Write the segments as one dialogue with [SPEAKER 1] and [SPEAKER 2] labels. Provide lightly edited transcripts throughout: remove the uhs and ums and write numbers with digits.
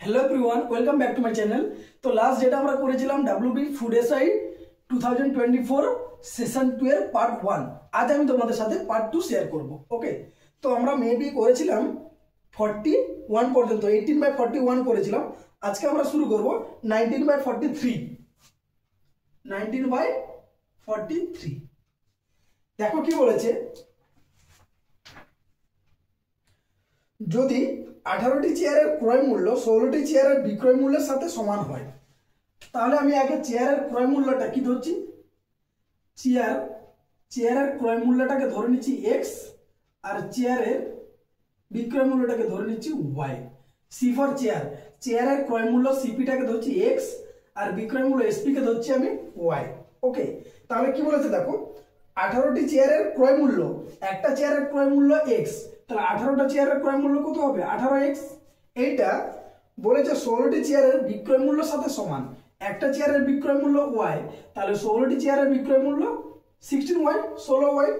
[SPEAKER 1] Hello everyone welcome back to my channel. तो last जेटा আমরা করেছিলাম WB ফুড এসআই 2024 সেশন 2 এর পার্ট 1। আজ আমি তোমাদের সাথে পার্ট 2 শেয়ার করব। ওকে, তো আমরা মেবি করেছিলাম 41 পর্যন্ত, 18/41 করেছিলাম। আজকে আমরা শুরু করব 19/43। 19/43 দেখো কি বলেছে, যদি 18টি চেয়ারের ক্রয় মূল্য 16টি চেয়ারের বিক্রয় মূল্যের সাথে সমান হয়, তাহলে আমি আগে চেয়ারের ক্রয় মূল্যটা কি ধরছি, চেয়ারের ক্রয় মূল্যটাকে ধরে নিচ্ছি x আর চেয়ারের বিক্রয় মূল্যটাকে ধরে নিচ্ছি y। সি ফর চেয়ারের ক্রয় মূল্য সিপিটাকে ধরছি x আর বিক্রয় মূল্য এসপি কে ধরছি আমি y। ওকে, তাহলে কি বলেছে দেখো, 18টি চেয়ারের ক্রয় মূল্য, একটা চেয়ারের ক্রয় মূল্য x, তাহলে 18টা চেয়ারের ক্রয় মূল্য কত হবে 18x। এইটা বলেছে 16টি চেয়ারের বিক্রয় মূল্যের সাথে সমান, একটা চেয়ারের বিক্রয় মূল্য y, তাহলে 16টি চেয়ারের বিক্রয় মূল্য 16y 16y,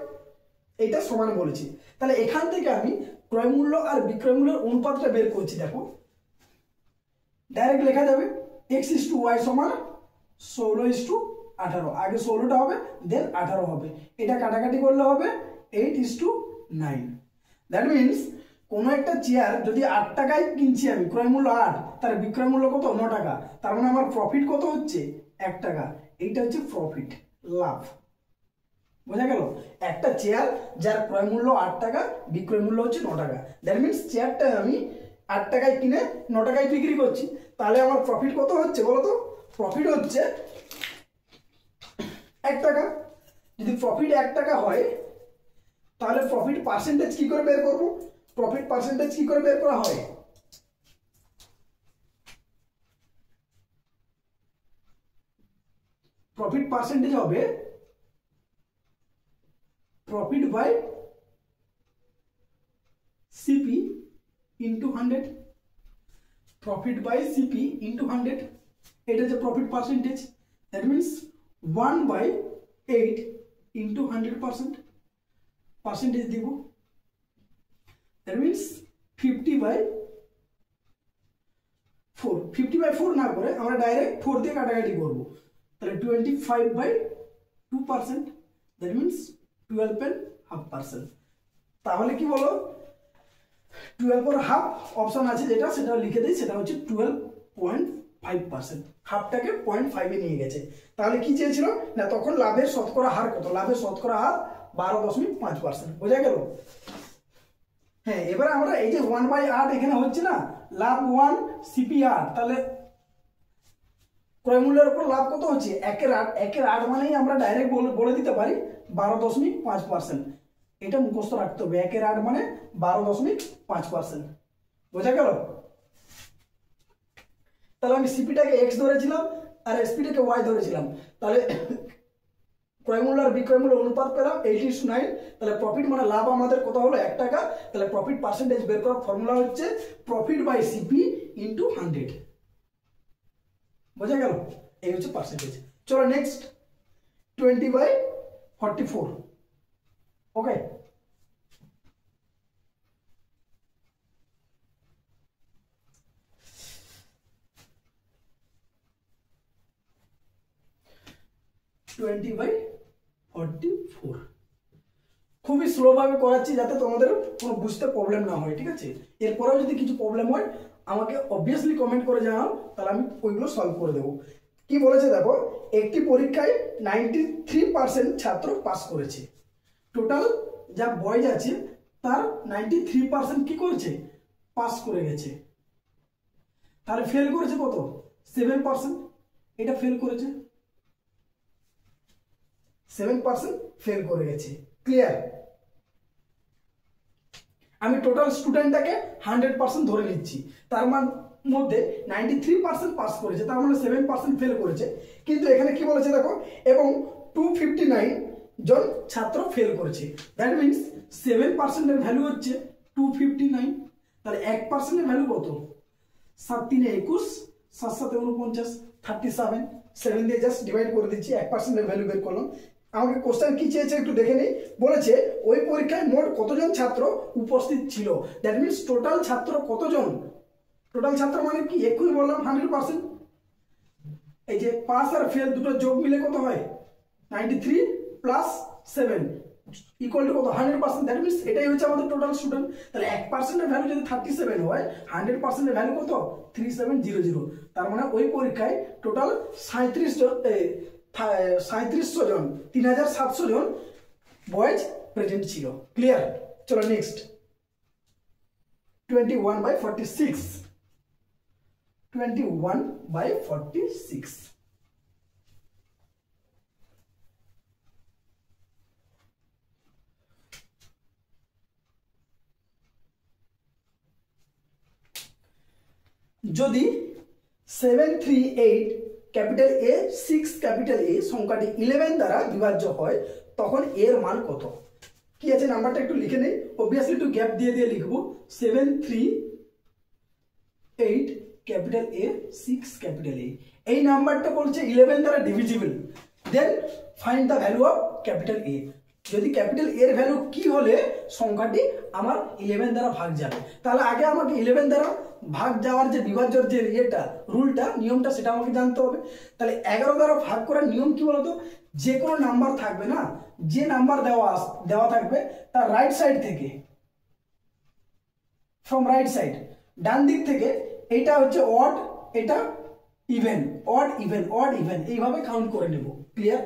[SPEAKER 1] এইটা সমান বলেছি। তাহলে এখান থেকে আমি ক্রয় মূল্য আর বিক্রয় মূল্যের অনুপাতটা বের করছি। দেখো ডাইরেক্ট লেখা যাবে x/y সমান 16/18। আগে 16টা হবে দেন 18 হবে, এটা কাটাকাটি করলে হবে 8/9। দ্যাট মিনস কোনো একটা চেয়ার যদি 8 টাকায় কিনছি আমি, ক্রয় মূল্য 8, তার বিক্রয় মূল্য কত 9 টাকা, তার মানে আমার প্রফিট কত হচ্ছে 1 টাকা। এইটা হচ্ছে প্রফিট, লাভ। বোঝা গেল? একটা চেয়ার যার ক্রয় মূল্য 8 টাকা, বিক্রয় মূল্য হচ্ছে 9 টাকা। দ্যাট মিনস চেয়ারটা আমি 8 টাকায় কিনে 9 টাকায় বিক্রি করছি, তাহলে আমার প্রফিট কত হচ্ছে বলো তো? প্রফিট হচ্ছে 1 টাকা। যদি প্রফিট 1 টাকা হয়, তাহলে প্রফিট পার্সেন্টেজ কি করে বের করব? প্রফিট পার্সেন্টেজ কি করে বের করা হয়? প্রফিট পার্সেন্টেজ হবে profit by CP into 100। Profit by CP into 100, এটা হচ্ছে profit percentage. That means 1/8 into 100% percentage দিব। That means 50/4। 50/4 না করে আমরা ডাইরেক্ট 4 দিয়ে কাটাকাটি করব, তাহলে 25/2%। That means 12.5%। তাহলে কি বলো, 12.5 অপশন আছে যেটা, সেটা লিখে দিই, সেটা হচ্ছে 12.5%। হাফটাকে 0.5 এ নিয়ে গেছে। তাহলে কি চেয়েছিল না, তখন লাভের শতকরা হার কত? লাভের শতকরা হার 12.5%। বোঝা গেল? হ্যাঁ, এবারে আমরা এই যে 1/8 এখানে হচ্ছে না, লাভ 1 সিপি 8, তাহলে ক্রয় মূল্যের উপর লাভ কত হচ্ছে 1/8 মানেই আমরা ডাইরেক্ট বলে দিতে পারি 12.5%। এটা মুখস্থ রাখতে হবে, 1/8 মানে 12.5%। বোঝা গেল? তাহলে আমি সিপিটাকে x ধরেছিলাম আর এসপিটাকে y ধরেছিলাম, তাহলে ক্রয় মূল্য আর বিক্রয় মূল্য অনুপাত পেলাম 8:9। তাহলে প্রফিট মানে লাভ আমাদের কত হলো 1 টাকা। তাহলে প্রফিট পার্সেন্টেজ বের করার ফর্মুলা হচ্ছে প্রফিট বাই সিপি ইনটু 100। বোঝা গেল? এই হচ্ছে পার্সেন্টেজ। চলো নেক্সট 20/44। ওকে, খুবই স্লো ভাবে করাচ্ছি যাতে তোমাদের কোনো বুঝতে প্রবলেম না হয়, ঠিক আছে? এরপরেও যদি কিছু প্রবলেম হয় আমাকে অবভিয়াসলি কমেন্ট করে জানাও, তাহলে আমি ওইগুলো সলভ করে দেবো। কি বলেছে দেখো, একটি পরীক্ষায় 93% ছাত্র পাস করেছে। টোটাল যা বয়েজ আছে তার 93% কি করেছে? পাস করে গেছে। তাহলে ফেল করেছে কত? 7%। এটা ফেল করেছে, 7% ফেল করে গেছে। ক্লিয়ার? আমি টোটাল স্টুডেন্টটাকে 100% ধরে নিচ্ছি, তার মধ্যে 93% পাস করেছে, তার মানে 7% ফেল করেছে। কিন্তু এখানে কি বলেছে দেখো, এবং 259 জন ছাত্র ফেল করেছে। দ্যাট মিনস 7% এর ভ্যালু হচ্ছে 259। তাহলে 1% এর ভ্যালু কত? 7 3 21, 7 7 49, 37। 7 দিয়ে জাস্ট ডিভাইড করে দিচ্ছি, 1% এর ভ্যালু বের করলাম। আমাকে কোশ্চেন কি চেয়েছে একটু দেখে নেই। বলেছে ওই পরীক্ষায় মোট কতজন ছাত্র উপস্থিত ছিল। দ্যাট মিনস টোটাল ছাত্র কতজন টোটাল ছাত্র মানে কি এক্ষুনি বললাম 100%। এই যে পাস আর ফেল দুটো যোগ মিলে কত হয় 93 প্লাস 7 ইকুয়াল টু কত 100%। দ্যাট মিন্স এটাই হচ্ছে আমাদের টোটাল স্টুডেন্ট। তাহলে 1% এর ভ্যালু যদি 37 হয় 100% এর ভ্যালু কত 3700। তার মানে ওই পরীক্ষায় টোটাল 3700 জন 3700 জন বয়েজ প্রেজেন্ট ছিল। ক্লিয়ার? চলো নেক্সট 21/46। 21/46 যদি 738 ক্যাপিটাল এ 6 ক্যাপিটাল এ সংখ্যাটি 11 দ্বারা বিভাজ্য হয় তখন এর মান কত? কি আছে নাম্বারটা একটু লিখে নেই, অবভিয়াসলি একটু গ্যাপ দিয়ে দিয়ে লিখবো। 738 ক্যাপিটাল এ 6 ক্যাপিটাল এ, এই নাম্বারটা বলছে 11 দ্বারা divisible, then find the value of capital A. যদি ক্যাপিটাল এর ভ্যালু কি হলে সংখ্যাটি আমার 11 দ্বারা ভাগ যাবে, তাহলে আগে আমাকে 11 দ্বারা ভাগ যাওয়ার যে বিভাজ্যর যে ইয়েটা রুলটা নিয়মটা সেটা আমাকে জানতে হবে। তাহলে 11 দ্বারা ভাগ করার নিয়ম কি বলতো, যে কোনো নাম্বার থাকবে না, যে নাম্বার দেওয়া থাকবে তার রাইট সাইড থেকে, ফ্রম রাইট সাইড ডান দিক থেকে, এটা হচ্ছে অড, এটা even, odd even, odd even, এইভাবে কাউন্ট করে নেব। ক্লিয়ার?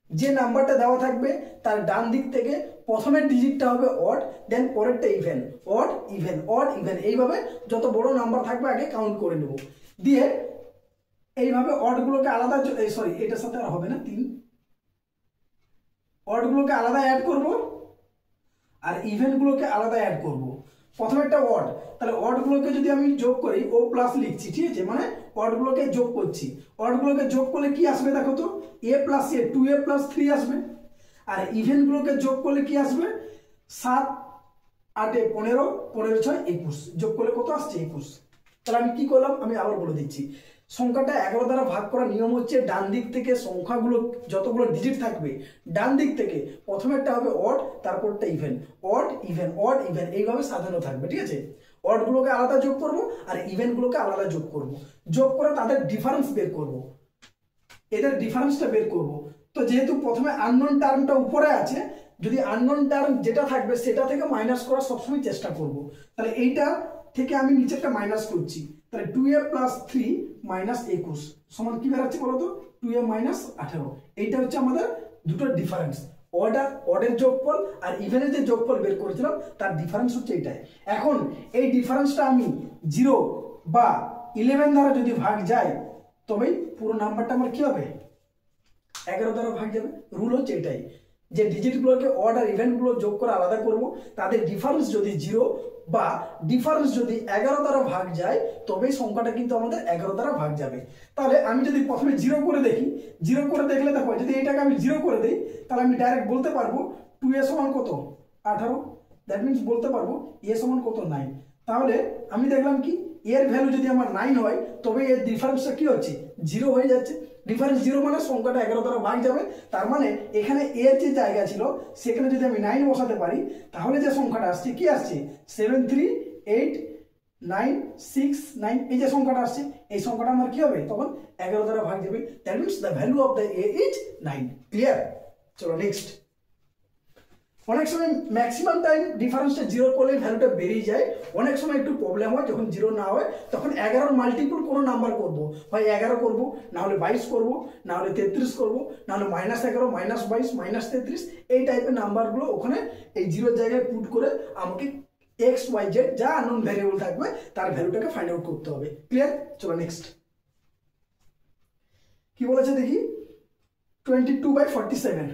[SPEAKER 1] যে নাম্বারটা দেওয়া থাকবে তার ডান দিক থেকে প্রথমের ডিজিটটা হবে অড, দেন পরেরটা even, odd even, odd even, এইভাবে যত বড় নাম্বার থাকবে আগে কাউন্ট করে নেব। দিয়ে এইভাবে অডগুলোকে আলাদা, সরি এটার সাথে আর হবে না, 3 অডগুলোকে আলাদা অ্যাড করব আর ইভেনগুলোকে আলাদা অ্যাড করব। প্রথমে একটা অড, তাহলে অডগুলোকে যদি আমি যোগ করি ও প্লাস লিখছি, ঠিক আছে, মানে অডগুলোকে যোগ করছি। অডগুলোকে যোগ করলে কি আসবে দেখো তো, a plus a 2a plus 3 আসবে। আর ইভেনগুলোকে যোগ করলে কি আসবে, 7 8 15, 15 6 21, যোগ করলে কত আসছে 21। তাহলে আমি কি করলাম আমি আবার বলে দিচ্ছি, সংখ্যাটা 11 দ্বারা ভাগ করার নিয়ম হচ্ছে ডান দিক থেকে সংখ্যাগুলো যতগুলো ডিজিট থাকবে ডান দিক থেকে প্রথমেরটা হবে অড, তারপরটা even, odd even, odd even, এইভাবে সাজানো থাকবে। ঠিক আছে, অডগুলোকে আলাদা যোগ করব আর ইভেনগুলোকে আলাদা যোগ করব, যোগ করে তাদের ডিফারেন্স বের করব, এদের ডিফারেন্সটা বের করব। তো যেহেতু প্রথমে আননোন টার্মটা উপরে আছে, যদি আননোন টার্ম যেটা থাকবে সেটা থেকে মাইনাস করার সবসময় চেষ্টা করব। তাহলে এইটা থেকে আমি নিচেরটা মাইনাস করছি, তাহলে 2a প্লাস 3 মাইনাস 21 সমান কি বেরাচ্ছে বলতো 2a মাইনাস 18। এইটা হচ্ছে আমাদের দুটো ডিফারেন্স, অডের যোগফল আর ইভেনের যে যোগফল বের করেছিলাম তার ডিফারেন্স হচ্ছে এইটাই। এখন এই ডিফারেন্সটা আমি 0 বা 11 দ্বারা যদি ভাগ যায় তবেই পুরো নাম্বারটা আমার কি হবে 11 দ্বারা ভাগ যাবে। রুল হচ্ছে এটাই, যে ডিজিটগুলোকে অড আর ইভেন্টগুলো যোগ করে আলাদা করব, তাদের ডিফারেন্স যদি 0 বা ডিফারেন্স যদি 11 দ্বারা ভাগ যায় তবেই সংখ্যাটা কিন্তু আমাদের 11 দ্বারা ভাগ যাবে। তাহলে আমি যদি প্রথমে 0 করে দেখি, 0 করে দেখলে দেখো যদি এটাকে আমি 0 করে দিই তাহলে আমি ডাইরেক্ট বলতে পারবো 2a সমান কত 18, দ্যাট মিনস বলতে পারবো a সমান কত 9। তাহলে আমি দেখলাম কি এর ভ্যালু যদি আমার 9 হয় তবে এর ডিফারেন্সটা কি হচ্ছে 0 হয়ে যাচ্ছে। ডিফারেন্স 0 মানে সংখ্যাটা 11 দ্বারা ভাগ যাবে, তার মানে এখানে এর যে জায়গা ছিল সেখানে যদি আমি 9 বসাতে পারি তাহলে যে সংখ্যাটা আসছে কি আসছে 73896 9, এই যে সংখ্যাটা আসছে এই সংখ্যাটা আমার কি হবে তখন 11 দ্বারা ভাগ যাবে। That means the value of the A is 9। Clear? চলো নেক্সট। অনেক সময় ম্যাক্সিমাম টাইম ডিফারেন্সটা 0 করলে ভ্যালুটা বেরিয়ে যায়, অনেক সময় একটু প্রবলেম হয় যখন 0 না হয় তখন 11 মাল্টিপল কোনো নাম্বার করব, হয় 11 করব, না হলে 22 করব, না হলে 33 করব, না হলে -11 -22 -33, এই টাইপের নাম্বারগুলো ওখানে এই 0 জায়গায় পুট করে আমাকে এক্স ওয়াই জেড যা আননোন ভ্যারিয়েবল থাকবে তার ভ্যালুটাকে ফাইন্ড আউট করতে হবে। ক্লিয়ার? চলো নেক্সট কি বলেছে দেখি 22/47।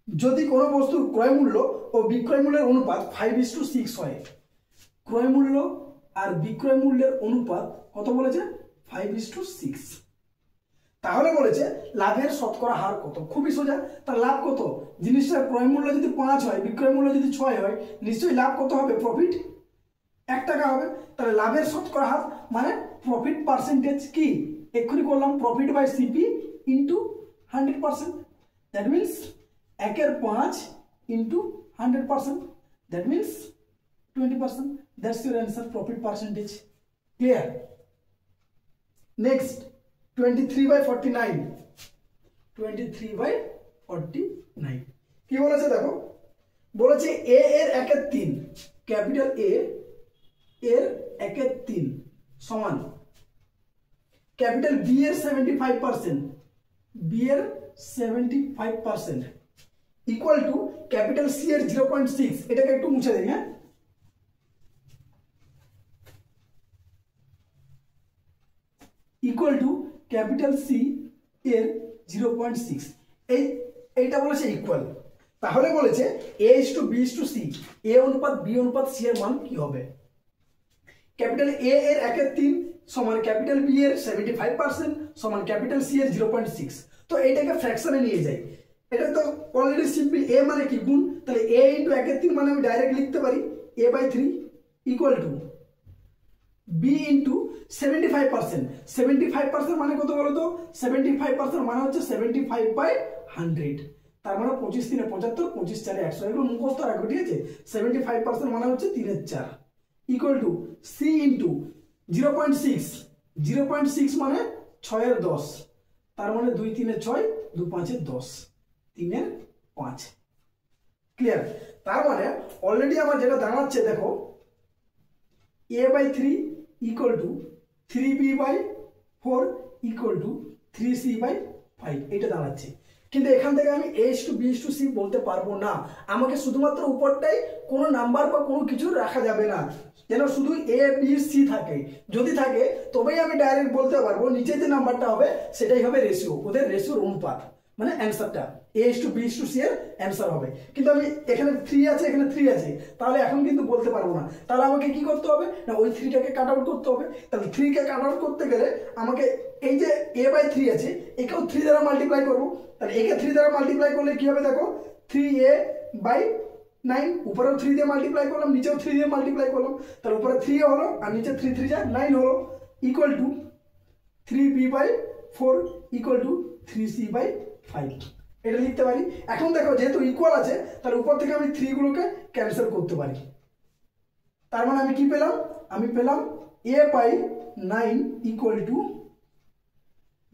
[SPEAKER 1] যদি কোনো বস্তুর ক্রয় মূল্য ও বিক্রয় মূল্যের অনুপাত 5:6 হয়, ক্রয় মূল্য আর বিক্রয় মূল্যের অনুপাত কত বলেছে 5:6, তাহলে বলেছে লাভের শতকরা হার কত। খুবই সোজা, তার লাভ কত, জিনিসটার ক্রয় মূল্য যদি 5 হয় বিক্রয় মূল্য যদি 6 হয় নিশ্চয়ই লাভ কত হবে, প্রফিট 1 টাকা হবে। তাহলে লাভের শতকরা হার মানে প্রফিট পার্সেন্টেজ কি এক্ষুনি করলাম, profit by CP into 100%, that means 1/5 into 100%, that means 20%. That's your answer, profit percentage. Clear? Next, 23/49. 23/49 কি বলেছে দেখো, বলেছে এ এর 1/3, ক্যাপিটাল এ এর 1/3 সমান ক্যাপিটাল বি এর 75%, বি এর 75% ইকুয়াল টু ক্যাপিটাল সি এর 0.6, এটাকে একটু মুছে দিই, হ্যাঁ, ইকুয়াল টু ক্যাপিটাল সি এর 0.6, এইটা বলেছে ইকুয়াল। তাহলে বলেছে A is to B is to C, A অনুপাত বি অনুপাত সি এর মান কি হবে? ক্যাপিটাল এ এর 1/3 সমান ক্যাপিটাল বি এর 75% সমান ক্যাপিটাল সি এর 0.6। তো এটাকে ফ্র্যাকশনে নিয়ে যাই, এটা তো অলরেডি সিম্পল, এ মানে কি গুণ, তাহলে এ ইন্টু 1/3 মানে আমি ডাইরেক্ট লিখতে পারি a/3 equal to B into 75%, 75% মানে কত বলো তো, 75% মানে হচ্ছে 75/100, তার মানে 25 3 75, 25 4 100, এগুলো মুখস্থ রাখবে, ঠিক আছে। 75% মানে হচ্ছে 3/4 ইকুয়াল টু সি ইন্টু 0.6, 0.6 মানে 6/10, তার মানে 2 3 6, 2 5 10, 3 5। ক্লিয়ার? তার মানে অলরেডি আমার যেটা দাঁড়াচ্ছে দেখো, a/3 equal to 3b/4 equal to 3c/5, এটা দাঁড়াচ্ছে। কিন্তু এখান থেকে আমি a to b to c বলতে পারবো না, আমাকে শুধুমাত্র উপরটাই কোনো নাম্বার বা কোনো কিছু রাখা যাবে না, যেন শুধু a b c থাকে, যদি থাকে তবেই আমি ডাইরেক্ট বলতে পারবো নিচে যে নাম্বারটা হবে সেটাই হবে রেশিও, ওদের রেশিওর অনুপাত, মানে অ্যান্সারটা a to b to c এর অ্যান্সার হবে। কিন্তু আমি এখানে 3 আছে, এখানে 3 আছে, তাহলে এখন কিন্তু বলতে পারবো না। তাহলে আমাকে কি করতে হবে না, ওই 3টাকে কাট আউট করতে হবে। তাহলে 3 কে কাট আউট করতে গেলে আমাকে এই যে a/3 আছে একেও 3 দ্বারা মাল্টিপ্লাই করব। তাহলে একে 3 দ্বারা মাল্টিপ্লাই করলে কি হবে দেখো, 3a/9, উপরেও 3 দিয়ে মাল্টিপ্লাই করলাম, নিচেও 3 দিয়ে মাল্টিপ্লাই করলাম, তাহলে উপরে 3 হলো আর নিচে 3 3 যা 9 হলো, equal to 3b/4 equal to 3c/5, এটা লিখতে পারি। এখন দেখো যেহেতু ইকুয়াল আছে তাহলে উপর থেকে আমি 3 গুলোকে ক্যান্সেল করতে পারি, তার মানে আমি কি পেলাম, আমি পেলাম a/9 equal to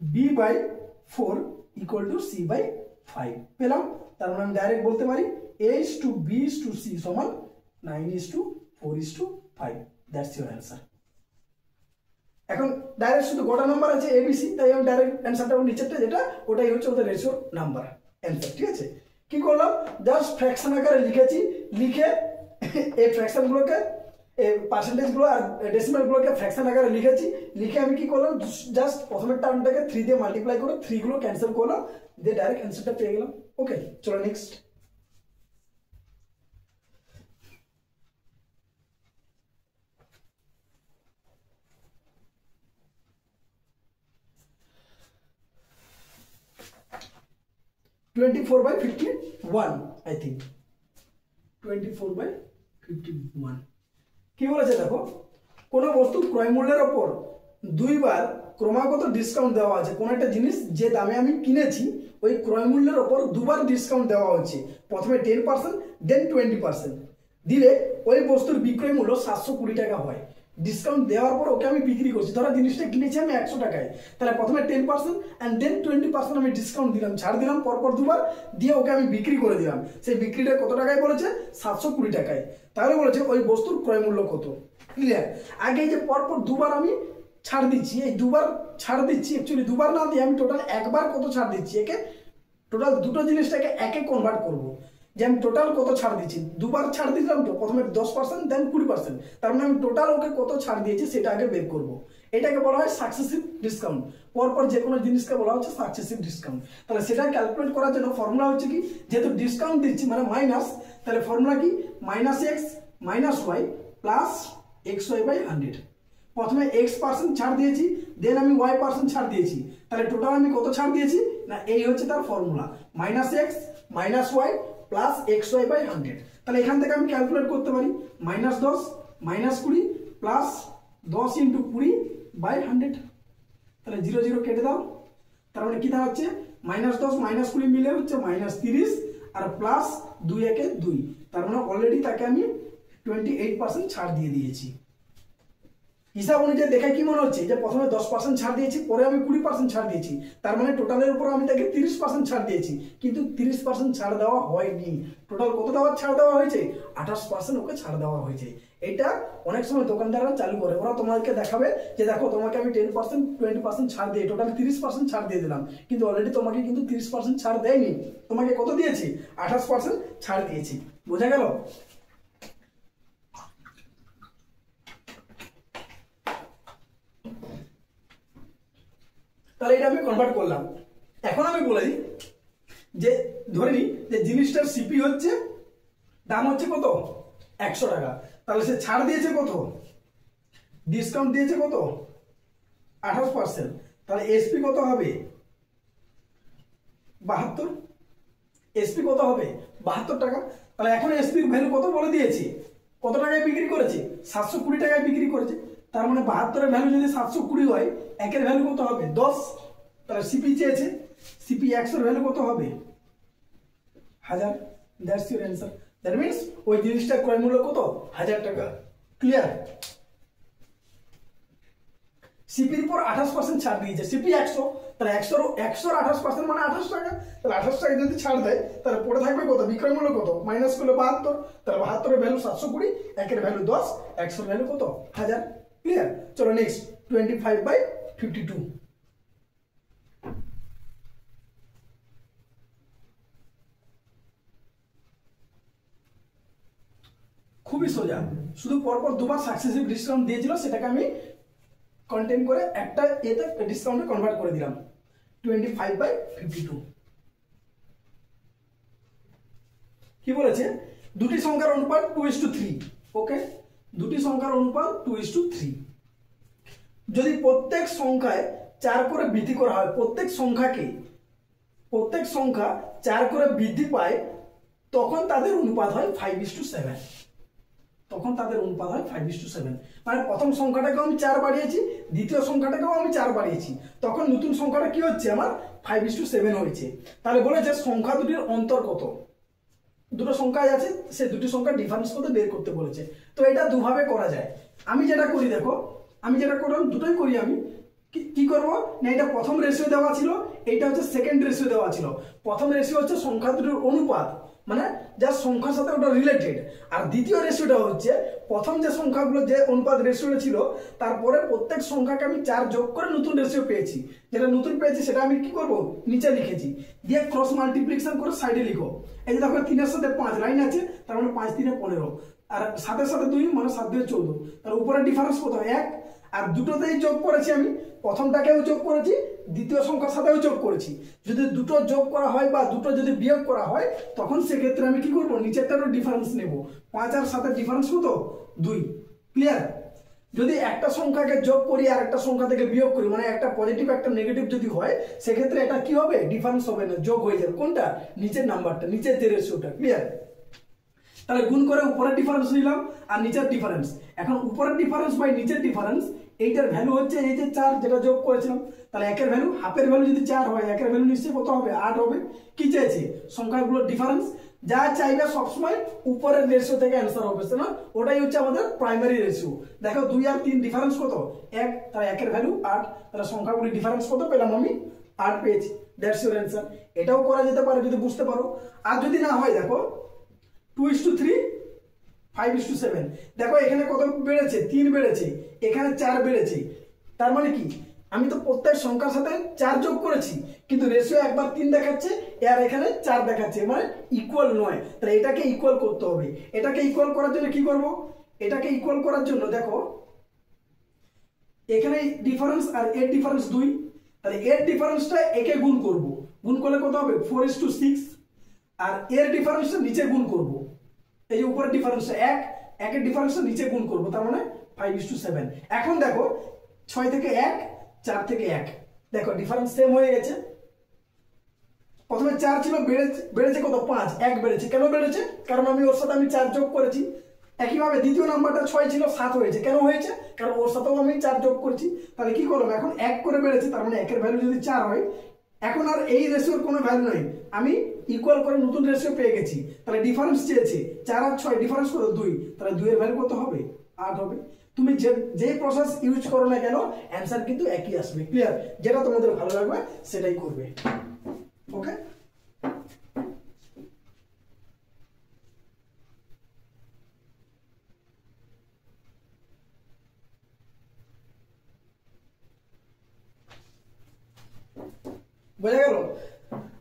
[SPEAKER 1] b/4 equal to c/5 পেলাম। তার মানে আমি ডাইরেক্ট বলতে পারি a is to b is to c সমান 9 is to 4 is to 5, that's your answer. এখন ডাইরেক্ট শুধু গোটা নাম্বার আছে ABC, তাই আমি ডাইরেক্ট অ্যান্সারটা নিচেরটা যেটা ওটাই হচ্ছে ওদের রেশিও নাম্বার অ্যান্সার, ঠিক আছে। কি করলাম, জাস্ট ফ্র্যাকশন আকারে লিখেছি, লিখে এই ফ্র্যাকশনগুলোকে, এই পার্সেন্টেজগুলো আর ডেসিমালগুলোকে ফ্র্যাকশন আকারে লিখেছি, লিখে আমি কি করলাম, জাস্ট প্রথমের টার্মটাকে 3 দিয়ে মাল্টিপ্লাই করে 3 গুলো ক্যান্সেল করলাম, দিয়ে ডাইরেক্ট অ্যান্সারটা পেয়ে গেলাম। ওকে, চলো নেক্সট। (24/51) I think 24/51 কি বলেছে দেখো, কোনো বস্তু ক্রয় মূল্যের ওপর 2 বার ক্রমাগত ডিসকাউন্ট দেওয়া আছে। কোন একটা জিনিস যে দামে আমি কিনেছি ওই ক্রয় মূল্যের ওপর 2 বার ডিসকাউন্ট দেওয়া হচ্ছে, প্রথমে 10% দেন 20%, দিলে ওই বস্তুর বিক্রয় মূল্য 720 টাকা হয়। ডিসকাউন্ট দেওয়ার পর ওকে আমি বিক্রি করছি, ধরো জিনিসটা কিনেছি আমি 100 টাকায়, তাহলে প্রথমে 10% অ্যান্ড দেন 20% আমি ডিসকাউন্ট দিলাম, ছাড় দিলাম পরপর 2 বার, দিয়ে ওকে আমি বিক্রি করে দিলাম। সেই বিক্রিটা কত টাকায় বলেছে, 720 টাকায়। তাহলে বলেছে ওই বস্তুর ক্রয় মূল্য কত। ক্লিয়ার? আগে যে পরপর 2 বার আমি ছাড় দিচ্ছি, এই 2 বার ছাড় দিচ্ছি, অ্যাকচুয়ালি 2 বার না দিয়ে আমি টোটাল একবার কত ছাড় দিচ্ছি, একে টোটাল দুটো জিনিসটাকে একে কনভার্ট করবো, যে আমি টোটাল কত ছাড় দিচ্ছি। 2 বার ছাড় দিলাম তো, প্রথমে 10% দেন 20%, তার মানে আমি টোটাল ওকে কত ছাড় দিয়েছি সেটা আগে বের করব। এটাকে বলা হয় সাকসেসিভ ডিসকাউন্ট, পরপর যে কোনো জিনিসকে বলা হচ্ছে সাকসেসিভ ডিসকাউন্ট। তাহলে সেটা ক্যালকুলেট করার জন্য ফর্মুলা হচ্ছে কি, যেহেতু ডিসকাউন্ট দিচ্ছি মানে মাইনাস, তাহলে ফর্মুলা কি, -x - y প্লাস xy/100। প্রথমে x% ছাড় দিয়েছি, দেন আমি y% ছাড় দিয়েছি, তাহলে টোটাল আমি কত ছাড় দিয়েছি না, এই হচ্ছে তার formula, -x - y plus xy/100। তাহলে এখান থেকে আমি ক্যালকুলেট করতে পারি -10 - 20 প্লাস 10 × 20 বাই 100। তাহলে 0 0 কেটে দাও, তার মানে কি দাঁড়াচ্ছে -10 -20 মিলে হচ্ছে -30 আর প্লাস 2 একে 2, তার মানে অলরেডি তাকে আমি 28% ছাড় দিয়ে দিয়েছি। হিসাব অনুযায়ী দেখে কি মনে হচ্ছে যে প্রথমে 10% ছাড় দিয়েছি, পরে আমি 20% ছাড় দিয়েছি, তার মানে টোটালের উপর আমি তাকে 30% ছাড় দিয়েছি, কিন্তু 30% ছাড় দেওয়া হয়নি। টোটাল কত ছাড় দেওয়া হয়েছে? 28% ওকে ছাড় দেওয়া হয়েছে। এটা অনেক সময় দোকানদাররা চালু করে, ওরা তোমাদেরকে দেখাবে যে দেখো তোমাকে আমি 10% 20% ছাড় দিয়ে টোটাল 30% ছাড় দিয়ে দিলাম, কিন্তু অলরেডি তোমাকে কিন্তু 30% ছাড় দেয়নি, তোমাকে কত দিয়েছি? 28% ছাড় দিয়েছি। বোঝা গেল? তাহলে এটা আমি কনভার্ট করলাম। এখন আমি বলে দিই যে ধরে নিই যে জিনিসটার সিপি হচ্ছে দাম হচ্ছে কত? 100 টাকা। তাহলে সে ছাড় দিয়েছে কত? ডিসকাউন্ট দিয়েছে কত? 28%। তাহলে এসপি কত হবে? 72। এসপি কত হবে? 72 টাকা। তাহলে এখন এসপির ভ্যালু কত বলে দিয়েছি? কত টাকায় বিক্রি করেছে? 720 টাকায় বিক্রি করেছে। তার মানে 72 এর ভ্যালু যদি 720 হয়, একের ভ্যালু কত হবে? 10। তাহলে সিপি চেয়েছে, সিপি 100 এর ভ্যালু কত হবে? 1000। That's your answer. That means ওই জিনিসটার ক্রয় মূল্য কত? 1000 টাকা। ক্লিয়ার? সিপির উপর 28% ছাড় দিয়েছে, সিপি 100, তাহলে 100 এর 28% মানে 28 টাকা। তাহলে 28 টাকা যদি ছাড় দেয় তাহলে পড়ে থাকবে কত? বিক্রয় মূল্য কত? মাইনাস করলে 72। তাহলে 72 এর ভ্যালু 720, একের ভ্যালু 10, 100 এর ভ্যালু কত? 1000। ক্লিয়ার? চলো নেক্সট 25/52। খুবই সোজা, শুধু পরপর দুবার সাকসেসিভ ডিসকাউন্ট দিয়েছিল, সেটাকে আমি কন্টেন্ট করে একটা এতে ডিসকাউন্টে কনভার্ট করে দিলাম। 25/52 কি বলেছে? দুটি সংখ্যার অনুপাত 2:3। ওকে, দুটি সংখ্যার অনুপাত 2:3। যদি প্রত্যেক সংখ্যায় 4 করে বৃদ্ধি করা হয়, প্রত্যেক সংখ্যা 4 করে বৃদ্ধি পায়, তখন তাদের অনুপাত হয় 5:7। তখন তাদের অনুপাত হয় 5:7। মানে প্রথম সংখ্যাটাকেও আমি 4 বাড়িয়েছি, দ্বিতীয় সংখ্যাটাকেও আমি 4 বাড়িয়েছি, তখন নতুন সংখ্যাটা কি হচ্ছে? আমার 5:7 হয়েছে। তাহলে বলেছে সংখ্যা দুটির অন্তর কত? দুটো সংখ্যায় আছে, সে দুটি সংখ্যার ডিফারেন্স কত বের করতে বলেছে। তো এটা দুভাবে করা যায়। আমি যেটা করি, দেখো আমি যেটা করলাম, দুটোই করি আমি। কি করব না, এটা প্রথম রেশিও দেওয়া ছিল, এইটা হচ্ছে সেকেন্ড রেশিও দেওয়া ছিল। প্রথম রেশিও হচ্ছে সংখ্যা দুটির অনুপাত, মানে যা সংখ্যার সাথে ওটা রিলেটেড। আর দ্বিতীয় রেশিওটা হচ্ছে প্রথম যে সংখ্যাগুলো যে অনুপাত রেশিও ছিল, তারপরে প্রত্যেক সংখ্যাকে আমি 4 যোগ করে নতুন রেশিও পেয়েছি। যেটা নতুন পেয়েছি সেটা আমি কি করব? নিচে লিখেছি, দিয়ে ক্রস মাল্টিপ্লিকেশন করে সাইডে লিখো। এই যে দেখো 3 এর সাথে 5 লাইন আছে, তার মানে 5 3 15, আর 7 এর সাথে 2 মানে 7 2 14। তার উপরে ডিফারেন্স কত? 1। আর দুটোতেই যোগ করেছি আমি, প্রথমটাকেও যোগ করেছি, দ্বিতীয় সংখ্যার সাথেও যোগ করেছি। যদি দুটো যোগ করা হয় বা দুটো যদি বিয়োগ করা হয়, তখন সেক্ষেত্রে আমি কি করব? নিচেরটারও ডিফারেন্স নেব। 5 আর 7 এর ডিফারেন্স কত? 2। ক্লিয়ার? যদি একটা সংখ্যাকে যোগ করি আর একটা সংখ্যা থেকে বিয়োগ করি, মানে একটা পজিটিভ একটা নেগেটিভ যদি হয়, সেক্ষেত্রে এটা কি হবে? ডিফারেন্স হবে না, যোগ হয়ে যাবে। কোনটা? নিচের নাম্বারটা, নিচের যে রেশিওটা। ক্লিয়ার? তাহলে গুণ করে উপরের ডিফারেন্স নিলাম আর নিচের ডিফারেন্স। এখন উপরের ডিফারেন্স বাই নিচের ডিফারেন্স, এইটার ভ্যালু হচ্ছে এই যে 4 যেটা যোগ করেছিলাম। তাহলে একের ভ্যালু, হাফের ভ্যালু যদি 4 হয়, একের ভ্যালু নিশ্চয়ই কত হবে? 8 হবে। কি চাইছে? সংখ্যাগুলোর ডিফারেন্স। যা চাইবে সবসময় উপরের রেশিও থেকে অ্যান্সার হবে, না? ওটাই হচ্ছে আমাদের প্রাইমারি রেশিও। দেখো 2 আর 3 ডিফারেন্স কত? 1। তাহলে একের ভ্যালু 8। তাহলে সংখ্যাগুলির ডিফারেন্স কত পেলাম? আমি 8 পেয়েছি। That's your answer. এটাও করা যেতে পারে যদি বুঝতে পারো। আর যদি না হয়, দেখো 2:3 5:7। দেখো এখানে কত বেড়েছে? 3 বেড়েছে, এখানে 4 বেড়েছে। তার মানে কি? আমি তো প্রত্যেক সংখ্যার সাথে 4 যোগ করেছি, কিন্তু রেশিও একবার 3 দেখাচ্ছে, আর এখানে 4 দেখাচ্ছে, মানে ইকুয়াল নয়। তাহলে এটাকে ইকুয়াল করতে হবে। এটাকে ইকুয়াল করার জন্য কি করব? এটাকে ইকুয়াল করার জন্য দেখো এখানে ডিফারেন্স আর এর ডিফারেন্স 2। তাহলে এর ডিফারেন্সটা একে গুণ করব। গুণ করলে কত হবে? 4:6। আর এর ডিফারেন্সটা নিচে গুণ করব। এই যে উপরের ডিফারেন্সটা 1, একের ডিফারেন্সটা নিচে গুণ করব, তার মানে 5:7। এখন দেখো 6 থেকে 1, 4 থেকে 1, দেখো ডিফারেন্স সেম হয়ে গেছে। প্রথমে 4 ছিল, বেড়েছে কত? 5। 1 বেড়েছে। কেন বেড়েছে? কারণ আমি ওর সাথে 4 যোগ করেছি। একইভাবে দ্বিতীয় নাম্বারটা 6 ছিল 7 হয়েছে, কেন হয়েছে? কারণ ওর সাথেও আমি 4 যোগ করছি। তাহলে কি করলাম, এখন 1 করে বেড়েছে, তার মানে 1 এর ভ্যালু যদি 4 হয়, এখন আর এই রেশিওর কোনো ভ্যালু নেই, আমি ইকুয়াল করে নতুন রেশিও পেয়ে গেছি। তাহলে ডিফারেন্স চেয়েছে 4 আর 6, ডিফারেন্স কত? 2। তাহলে 2 এর ভ্যালু কত হবে? 8 হবে। তুমি যে প্রসেস ইউজ করো না কেন, অ্যান্সার কিন্তু একই আসবে। ক্লিয়ার? যেটা তোমাদের ভালো লাগবে সেটাই করবে। ওকে, বোঝা গেল?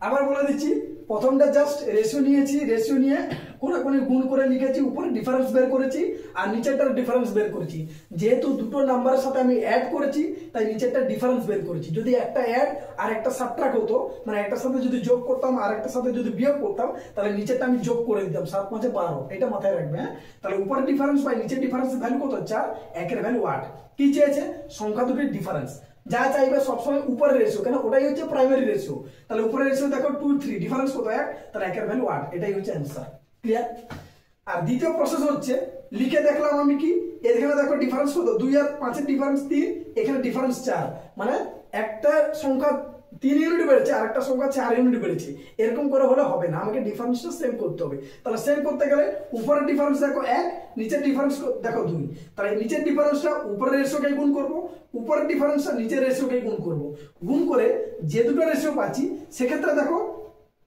[SPEAKER 1] আবার বলে দিচ্ছি, প্রথমটা জাস্ট রেশিও নিয়েছি, রেশিও নিয়ে কোনে গুণ করে লিখেছি, উপরে ডিফারেন্স বের করেছি আর নিচেরটার ডিফারেন্স বের করেছি। যেহেতু দুটো নাম্বারের সাথে আমি অ্যাড করেছি তাই নিচেরটা ডিফারেন্স বের করেছি। যদি একটা অ্যাড আর একটা সাবট্রাক্ট হতো, মানে একটার সাথে যদি যোগ করতাম আর একটার সাথে যদি বিয়োগ করতাম, তাহলে নিচেরটা আমি যোগ করে দিতাম, 7 5 12, এটা মাথায় রাখবে। হ্যাঁ, তাহলে উপরের ডিফারেন্স বাই নিচের ডিফারেন্সের ভ্যালু কত? 4, 1 এর ভ্যালু 8। কি চেয়েছে? সংখ্যা দুটির ডিফারেন্স। যা চাইবে সবসময় উপরের রেশিও, কেন ওটাই হচ্ছে প্রাইমারি রেশিও। তাহলে উপরের রেশিও দেখো 2 3, ডিফারেন্স কত? 1, তাহলে 1 এর ভ্যালু 8, এটাই হচ্ছে অ্যান্সার। ক্লিয়ার? আর দ্বিতীয় প্রসেস হচ্ছে, লিখে দেখলাম আমি কি, এখানে দেখো ডিফারেন্স কত? 2 আর 5 এর ডিফারেন্স 3, এখানে ডিফারেন্স 4, মানে একটা সংখ্যা 3 ইউনিট বেড়েছে আর একটা সংখ্যা 4 ইউনিট বেড়েছে। এরকম করে হলে হবে না, আমাকে ডিফারেন্সটা সেম করতে হবে। তাহলে সেম করতে গেলে উপরের ডিফারেন্স দেখো 1, নিচের ডিফারেন্স দেখো 2। তাহলে নিচের ডিফারেন্সটা উপরের রেশিওকে গুণ করব, উপরের ডিফারেন্সটা নিচের রেশিওকে গুণ করব। গুণ করে যে দুটো রেশিও পাচ্ছি সেক্ষেত্রে দেখো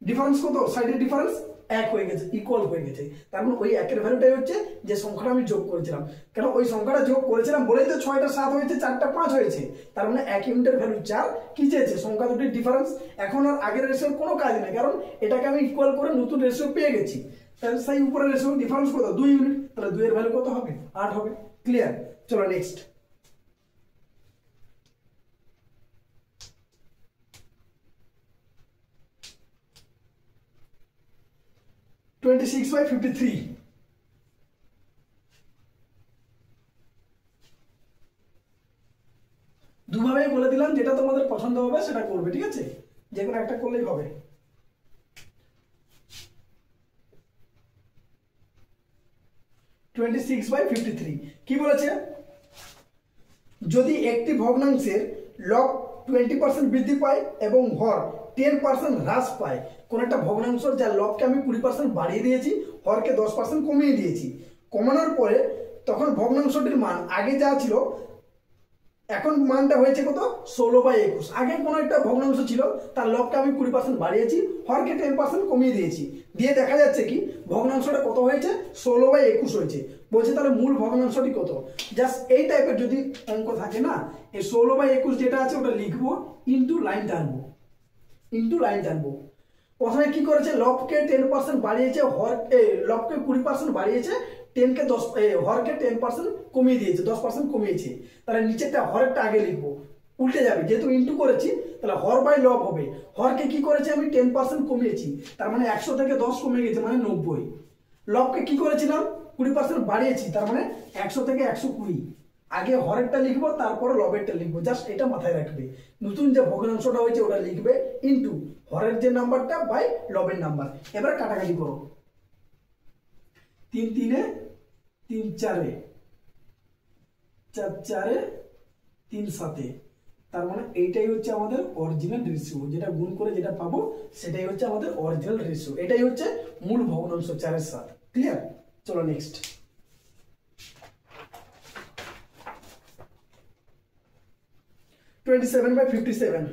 [SPEAKER 1] ডিফারেন্স কত? সাইডের ডিফারেন্স 1 হয়ে গেছে, ইকুয়াল হয়ে গেছে। তার মানে ওই 1 এর ভ্যালুটাই হচ্ছে যে সংখ্যাটা আমি যোগ করেছিলাম। কেন ওই সংখ্যাটা যোগ করেছিলাম বলেই তো 6টা 7 হয়েছে, 4টা 5 হয়েছে। তার মানে 1 ইউনিটের ভ্যালু 4। কি চেয়েছে? সংখ্যা দুটির ডিফারেন্স। এখন আর আগের রেশিওর কোনো কাজ নেই, কারণ এটাকে আমি ইকুয়াল করে নতুন রেশিও পেয়ে গেছি। তাহলে সেই উপরের রেশিও ডিফারেন্স কত? 2 ইউনিট। তাহলে 2 এর ভ্যালু কত হবে? 8 হবে। ক্লিয়ার? চলো নেক্সট। (26/53) দুভাবেই বলে দিলাম, যেটা তোমাদের পছন্দ হবে সেটা করবে। ঠিক আছে, যে কোনো একটা করলেই হবে। 26/53 কি বলেছে? যদি একটি ভগ্নাংশের লব 20% বৃদ্ধি পায় এবং হর 10% হ্রাস পায়, কোন একটা ভগ্নাংশের যার লবকে আমি 20% বাড়িয়ে দিয়েছি, হরকে 10% কমিয়ে দিয়েছি, কমানোর পরে তখন ভগ্নাংশটির মান আগে যা ছিল এখন মানটা হয়েছে কত? 16/21। আগে কোনো একটা ভগ্নাংশ ছিল, তার লবকে আমি 20% বাড়িয়েছি, হরকে 10% কমিয়ে দিয়েছি, দিয়ে দেখা যাচ্ছে কি ভগ্নাংশটা কত হয়েছে? 16/21 হয়েছে। বলছে তাহলে মূল ভগ্নাংশটি কত? জাস্ট এই টাইপের যদি অঙ্ক থাকে না, এই 16/21 যেটা আছে ওটা লিখবো, ইন্টু লাইন টানবো, ইন্টু লাইন টানবো। প্রথমে কি করেছে? লবকে 10% বাড়িয়েছে, লবকে 20% বাড়িয়েছে, হরকে 10% কমিয়ে দিয়েছে, 10% কমিয়েছে। তাহলে নিচেরটা হরেরটা আগে লিখবো, উল্টে যাবে, যেহেতু ইন্টু করেছি তাহলে হর বাই লব হবে। হরকে কি করেছে? আমি 10% কমিয়েছি, তার মানে 100 থেকে 10 কমে গেছে, মানে 90। লবকে কি করেছিলাম? 20% বাড়িয়েছি, তার মানে 100 থেকে 120। আগে হরেরটা লিখবো, তারপরে লবেরটা লিখবো, জাস্ট এটা মাথায় রাখবে। নতুন যে ভগ্নাংশটা হয়েছে ওটা লিখবে ইন্টু হরের যে নাম্বারটা বাই লবের নাম্বার। এবার কাটাকাটি করো, 3 3 3 4 4 4 3 7, তার মানে এইটাই হচ্ছে আমাদের অরিজিনাল রেশিও। যেটা গুণ করে যেটা পাবো সেটাই হচ্ছে আমাদের অরিজিনাল রেশিও। এটাই হচ্ছে মূল ভগ্নাংশ 4 এর 7। ক্লিয়ার? চলো নেক্সট। (27/57)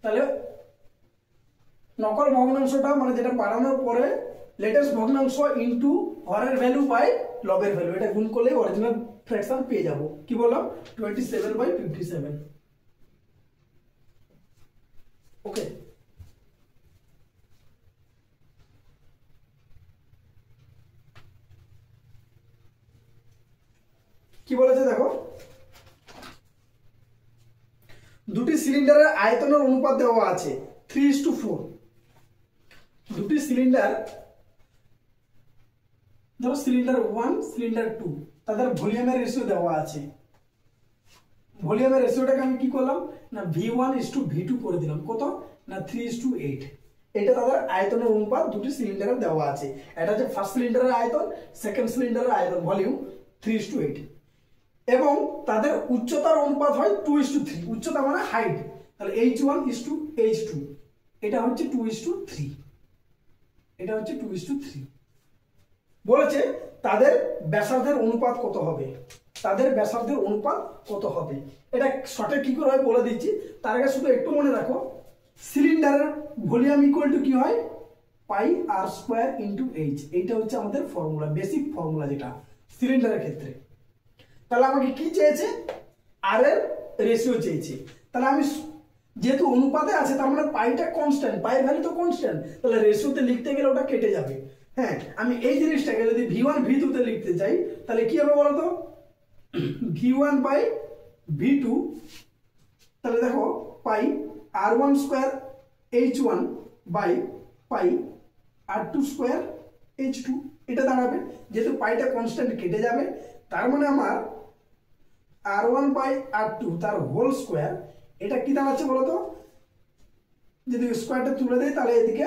[SPEAKER 1] তাহলে নকল ভগ্নাংশটা মানে যেটা বাড়ানোর পরে লেটেস্ট ভগ্নাংশ ইনটু হরের ভ্যালু বাই লবের ভ্যালু, এটা গুণ করলে অরিজিনাল ফ্র্যাকশন পেয়ে যাব। কি বললাম? 27/57। ওকে, কি বলেছে দেখো, দুটি সিলিন্ডারের আয়তনের অনুপাত দেওয়া আছে 3:4। দুটি সিলিন্ডার, ধরো সিলিন্ডার 1 সিলিন্ডার 2, তাদের ভলিউমের রেশিও দেওয়া আছে। ভলিউমের রেশিওটাকে আমি কি করলাম না V1:V2 করে দিলাম। কত? না 3:8। এটা তাদের আয়তনের অনুপাত দুটি সিলিন্ডারে দেওয়া আছে। এটা হচ্ছে ফার্স্ট সিলিন্ডারের আয়তন, সেকেন্ড সিলিন্ডারের আয়তন ভলিউম 3:8 এবং তাদের উচ্চতার অনুপাত হয় 2:3। উচ্চতা মানে হাইট, তাহলে H1:H2, এটা হচ্ছে 2:3, এটা হচ্ছে 2:3। বলেছে তাদের ব্যাসার্ধের অনুপাত কত হবে, তাদের ব্যাসার্ধের অনুপাত কত হবে। এটা শর্টে কি করে হয় বলে দিচ্ছি, তার আগে শুধু একটু মনে রাখো সিলিন্ডারের ভলিউম ইকুয়াল টু কি হয় পাই আর স্কোয়ার ইন্টু এইচ। এইটা হচ্ছে আমাদের ফর্মুলা, বেসিক ফর্মুলা যেটা সিলিন্ডারের ক্ষেত্রে। তাহলে আমাকে কি চেয়েছে, আর এর রেশিও চেয়েছে। তাহলে আমি যেহেতু অনুপাতে আছে তার মানে পাইটা কনস্ট্যান্ট, পাইয়ের ভ্যালু তো কনস্ট্যান্ট, তাহলে রেশিওতে লিখতে গেলে ওটা কেটে যাবে। হ্যাঁ, আমি এই জিনিসটাকে যদি V1 V2 তে লিখতে চাই তাহলে কি হবে বলতো, V1 বাই V2, তাহলে দেখো pi R1 square H1 by pi R2 square H2, এটা দাঁড়াবে। যেহেতু পাইটা কনস্ট্যান্ট কেটে যাবে, তার মানে আমার R1 বাই R2 তার হোল স্কোয়ার, এটা কি দাঁড়াচ্ছে বলতো, যদি স্কোয়ারটা তুলে দেয় তাহলে এদিকে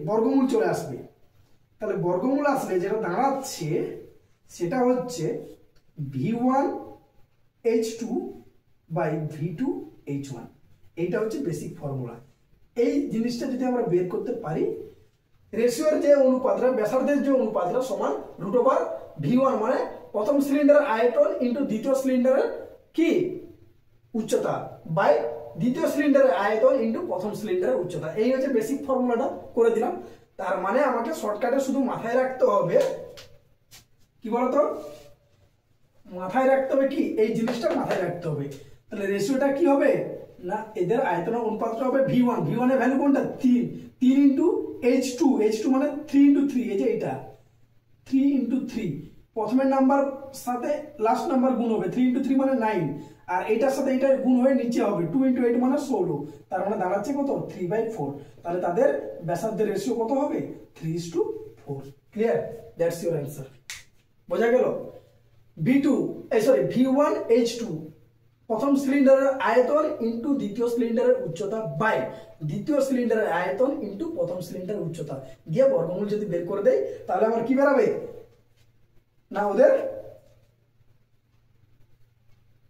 [SPEAKER 1] বর্গমূল চলে আসবে। তাহলে বর্গমূল আসলে যেটা দাঁড়াচ্ছে সেটা হচ্ছে V1 H2 by V2 H1। এইটা হচ্ছে বেসিক ফর্মুলা। এই জিনিসটা যদি আমরা বের করতে পারি, রেশিওর যে অনুপাতটা, ব্যাসার্ধের যে অনুপাতটা সমান √V1 মানে প্রথম সিলিন্ডারের আয়তন ইন্টু দ্বিতীয় সিলিন্ডারের কি উচ্চতা বাই দ্বিতীয় সিলিন্ডারের আয়তন ইন্টু প্রথম সিলিন্ডারের উচ্চতা। এই হচ্ছে বেসিক ফর্মুলাটা করে দিলাম। তার মানে আমাকে শর্টকাটে শুধু মাথায় রাখতে হবে কি বলতো, মাথায় রাখতে হবে কি, এই জিনিসটা মাথায় রাখতে হবে। তাহলে রেশিওটা কি হবে না, এদের আয়তনের অনুপাতটা হবে V1 এর ভ্যালু কোনটা 3 ইন্টু H2 মানে 3 ইন্টু 3, এই যে এটা 3 ইন্টু 3, প্রথমের নাম্বার সাথে লাস্ট নাম্বার গুণ হবে, 3 ইন্টু 3 মানে 9, আর এটার সাথে এটা গুণ হয়ে নিচে হবে 2 ইন্টু 8 মানে 16, তার মানে দাঁড়াচ্ছে কত 3/4। তাহলে তাদের ব্যাসার্ধের রেশিও কত হবে 3:4। Clear, that's your answer. বোঝা গেল। V1 H2 প্রথম সিলিন্ডারের আয়তন ইন্টু দ্বিতীয় সিলিন্ডারের উচ্চতা বাই দ্বিতীয় সিলিন্ডারের আয়তন ইন্টু প্রথম সিলিন্ডারের উচ্চতা দিয়ে বর্গমূল যদি বের করে দেয় তাহলে আমার কি বেরাবে না, ওদের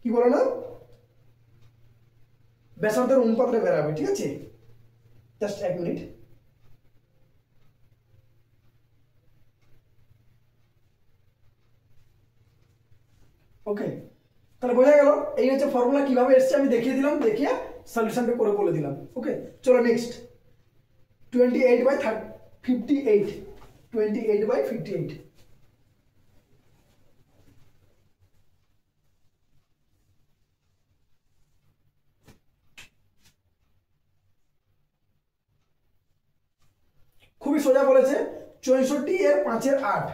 [SPEAKER 1] কি বলো না, ব্যাসার্ধের অনুপাতটা বেরাবে। ঠিক আছে, জাস্ট এক মিনিট। ওকে, তাহলে বোঝা গেল। এই হচ্ছে ফর্মুলা, কিভাবে এসছে আমি দেখিয়ে দিলাম, দেখিয়ে সলিউশনটা করে বলে দিলাম। ওকে, চলো নেক্সট 28/58, 28/58। খুবই সোজা বলেছে, 64 এর 5-এর 8,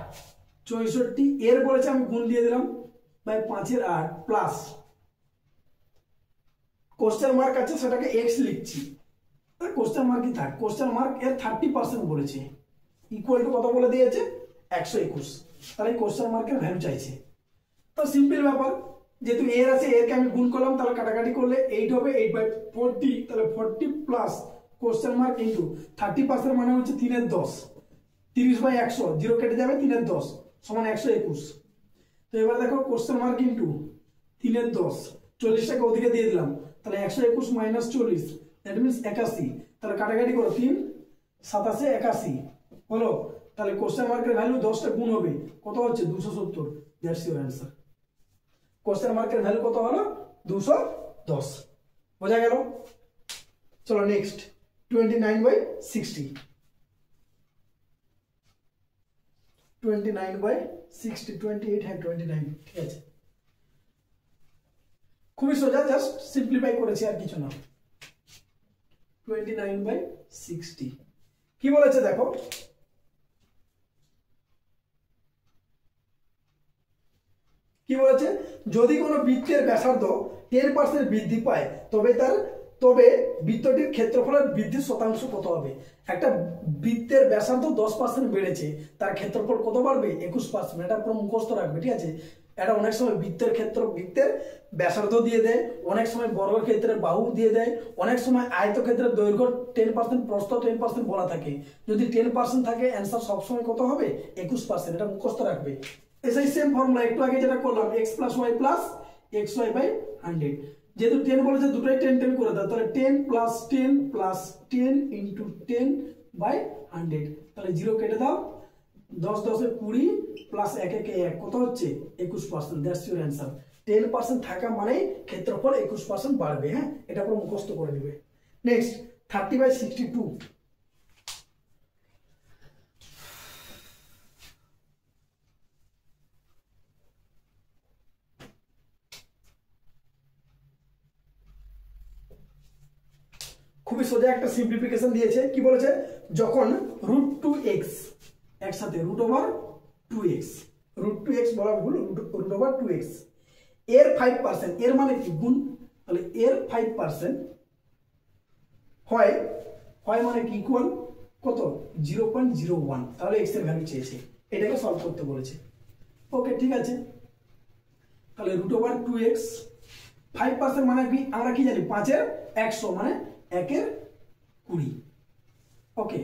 [SPEAKER 1] 64 এর বলেছে আমি গুণ দিয়ে দিলাম বাই 5-এর 8 প্লাস কোশ্চেন মার্ক আছে সেটাকে x লিখছি, কোশ্চেন মার্কই থাক, কোশ্চেন মার্ক এর 30% বলেছে, ইকুয়াল টু কত বলে দিয়েছে 121। তাহলে কোশ্চেন মার্কের ভ্যালু চাইছে। তো সিম্পল ব্যাপার, যেহেতু এর আছে এরকে আমি গুণ করলাম, তাহলে কাটাকাটি করলে 8 হবে, 8/40, তাহলে 40 প্লাস কোশ্চেন মার্ক ইন্টু 30% মানে হচ্ছে 3-এর 10, 30/100, 0 কেটে যাবে, 3-এর 10 সমান 121। তো এবার দেখো কোশ্চেন মার্ক ইন্টু 3-এর 10, 40টাকে ওদিকে দিয়ে দিলাম, তাহলে 121 মাইনাস 40 দ্যাট মিনস 81। তাহলে কাটাকাটি করো, 3 7 81 হলো। তাহলে কোশ্চেন মার্কের ভ্যালু 10টা গুণ হবে, কত হচ্ছে 270। That's your answer. কোশ্চেন মার্কের ভ্যালু কত হলো 210। বোঝা গেল। চলো নেক্সট 29/60, 29/60, 28 হ্যাঁ 29, ঠিক আছে। খুবই সোজা, জাস্ট সিম্পলিফাই করেছি আর কিছু না। 29/60 কি বলেছে দেখো, কি বলেছে, যদি কোনো বৃত্তের ব্যাসার্ধ 10% বৃদ্ধি পায় তবে বৃত্তটির ক্ষেত্রফলের বৃদ্ধির শতাংশ কত হবে। একটা বৃত্তের ব্যাসার্ধ 10% বেড়েছে, তার ক্ষেত্রফল কত বাড়বে 21%। এটা পুরো মুখস্থ রাখবে, ঠিক আছে। এটা অনেক সময় বৃত্তের ক্ষেত্র বৃত্তের ব্যাসার্ধ দিয়ে দেয়, অনেক সময় বর্গক্ষেত্রের বাহু দিয়ে দেয়, অনেক সময় আয়তক্ষেত্রের দৈর্ঘ্য 10%, প্রস্থ 10% বলা থাকে। যদি 10% থাকে অ্যান্সার সবসময় কত হবে? 21%। এটা মুখস্থ রাখবে। এই সেম ফর্মুলা একটু আগে যেটা করলাম, x + y + xy/100। যেহেতু 10 বলেছে দুটোই 10 10 করে দাও, তাহলে 10 + 10 + 10 × 10/100। তাহলে 0 কেটে দাও, 10 10 এ 20 + 1 1 1 কত হচ্ছে? 21%। That's your answer. 10% থাকা মানে ক্ষেত্রফল 21% বাড়বে। হ্যাঁ, এটা পুরো মুখস্থ করে নেবে। নেক্সট 30/62। খুবই সোজা একটা সিম্পলিফিকেশন দিয়েছে। কি বলেছে? যখন √2x একসাথে √2x, √2x বলা ভুল, √2x এর 5%, এর মানে কি? গুণ। তাহলে এর 5% হয় মানে কি? ইকুয়াল কত? 0.01। তাহলে x এর ভ্যালু চেয়েছে, এটাকে সলভ করতে বলেছে। ওকে, ঠিক আছে। তাহলে √2x 5% মানে কি? আমরা কি জানি? 5 এর 100 মানে 1 এর 20। ওকে,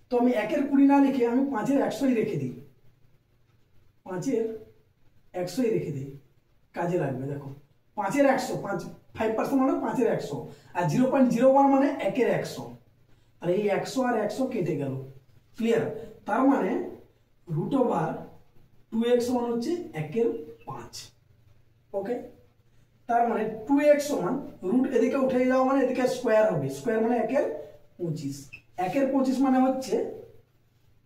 [SPEAKER 1] তো আমি 1 এর 20 না লিখে আমি 5 এর 100ই রেখে দিই। 5 এর 100ই রেখে দিই, কাজে লাগবে। দেখো 5 এর 100, 5% মানে 5 এর 100, আর 0.01 মানে 1 এর 100। আর এই 100 আর 100 কেটে গেল। ক্লিয়ার? তার মানে √2x মানে হচ্ছে 1 এর 5। ওকে, তার মানে 2x সমান রুট এদিকে উঠে যাওয়া মানে এদিকে স্কোয়ার হবে, স্কোয়ার মানে 1 এর 25। 1 এর 25 মানে হচ্ছে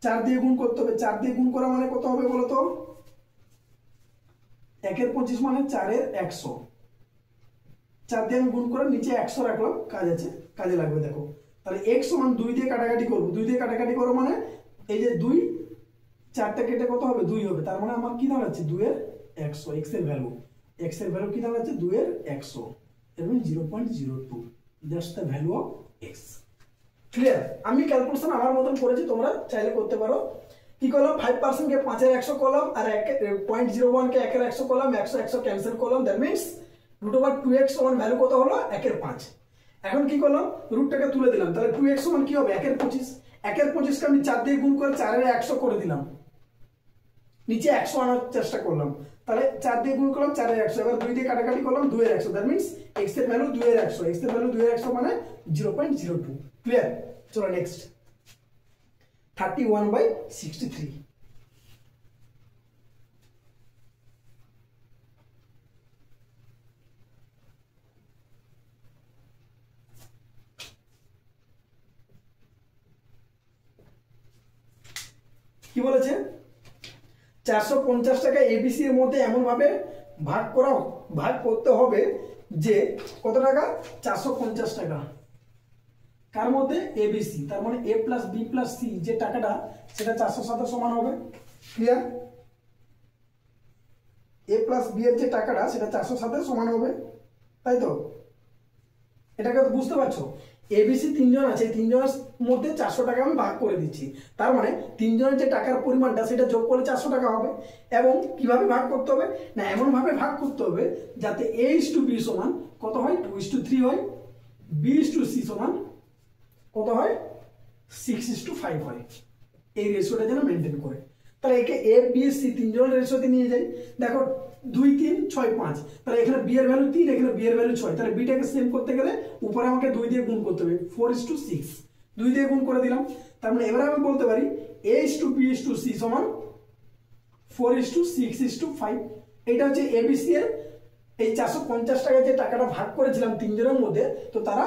[SPEAKER 1] 4 দিয়ে গুণ করতে হবে। 4 দিয়ে গুণ করা মানে কত হবে বলো তো? 1 এর 25 মানে 4 এর 100। 4 দিয়ে আমি গুণ করে নিচে 100 রাখলাম, কাজ আছে, কাজে লাগবে। দেখো তাহলে x সমান 2 দিয়ে কাটাকাটি করব, 2 দিয়ে কাটাকাটি করো মানে এই যে 2 4টা কেটে কত হবে? 2 হবে। তার মানে আমার কি দাঁড়াচ্ছে? 2 এর 100। x এর ভ্যালু, x এর ভ্যালু কি দাঁড়াচ্ছে? 2 এর 100 এবং 0.02। That's the value of x। Clear? আমি ক্যালকুলেশন আমার মতন করেছি, তোমরা চাইলে করতে পারো। কি করলাম? 5% কে 5 এর 100 করলাম, আর 0.01 কে 1 এর 100 করলাম, 100 100 ক্যান্সেল করলাম। দ্যাট মিন্স √2x সমান ভ্যালু কত হলো? 1 এর 5। এখন কি করলাম? রুটটাকে তুলে দিলাম, তাহলে 2x সমান কি হবে? 1 এর 25। 1 এর 25 কে আমি 4 দিয়ে গুণ করে 4 এর 100 করে দিলাম, নিচে 100 আনার চেষ্টা করলাম। তাহলে 4 দিয়ে গুণ করলাম, 4 এর 100, এবার 2 দিয়ে কাটাকাটি করলাম, 2 এর 100। দ্যাট মিন্স x এর ভ্যালু 2 এর 100, x এর ভ্যালু 2 এর 100 মানে 0.02। ক্লিয়ার? চলো নেক্সট 31/63। কি বলেছে? 450 টাকা এবিসি এর মধ্যে এমন ভাবে ভাগ করতে হবে যে কত টাকা? 450 টাকা। কার মধ্যে? এবিসি। তার মানে a + b + c যে টাকাটা, সেটা 400 সাথে সমান হবে। ক্লিয়ার? a + b এর যে টাকাটা সেটা 400 সাথে সমান হবে, তাই তো? এটাকে তো বুঝতে পারছো? এবিসি 3 জন আছে, 3 জনের মধ্যে 400 টাকা আমি ভাগ করে দিচ্ছি। তার মানে 3 জনের যে টাকার পরিমাণটা সেটা যোগ করলে 400 টাকা হবে। এবং কিভাবে ভাগ করতে হবে? না, এমন ভাবে ভাগ করতে হবে যাতে a/b সমান কত হয়? 2:3 হয়, b/c সমান কত হয়? 6:5 হয়। এই রেশিওটা যেন মেনটেন করে। তাহলে একে a b c 3 জনের রেশিওতে নিয়ে যাই। দেখো 2 3 6 5, তাহলে এখানে b এর ভ্যালু 3, এখানে b এর ভ্যালু 6, তাহলে b টাকে সেম করতে গেলে উপরে আমাকে 2 দিয়ে গুণ করতে হবে, 4:6। 2 দিয়ে গুণ করে দিলাম। তার মানে এবারে আমি বলতে পারি a/b/c সমান 4:6:5। এটা হচ্ছে abc এর এই 450 টাকা যে টাকাটা ভাগ করেছিলাম 3 জনের মধ্যে, তো তারা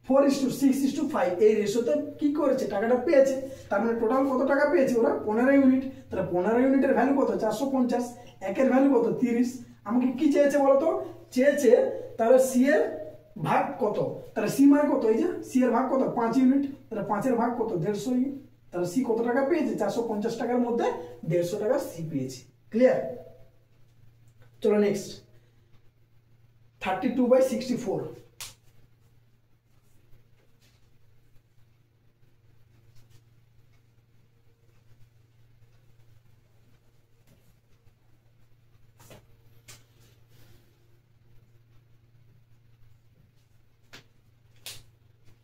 [SPEAKER 1] 4:6:5 এই রেশিওতে কি করেছে? টাকাটা পেয়েছে। তার মানে টোটাল কত টাকা পেয়েছে ওরা? 15 ইউনিট। তাহলে 15 ইউনিটের ভ্যালু কত? 450। 1 এর ভ্যালু কত? 30। আমাকে কি চেয়েছে বলতো? চেয়েছে তাহলে সি এর ভাগ কত? তাহলে সি মানে কত? এই যে সি এর ভাগ কত? 5 ইউনিট। তাহলে 5 এর ভাগ কত? 150 ইউনিট। তাহলে সি কত টাকা পেয়েছে? 450 টাকার মধ্যে 150 টাকা সি পেয়েছে। ক্লিয়ার? চলো নেক্সট 32/64।